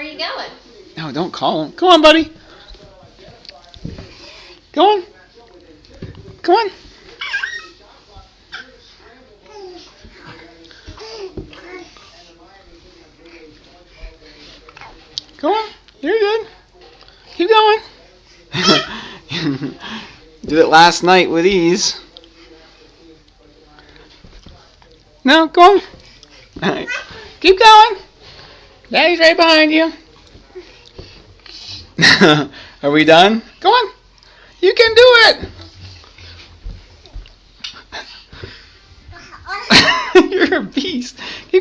where are you going? No, don't call him. Come on, buddy. Go on. Come on. Go on. You're good. Keep going. Did it last night with ease. No, go on. All right. Keep going. Daddy's right behind you. Are we done? Go on. You can do it. You're a beast. Keep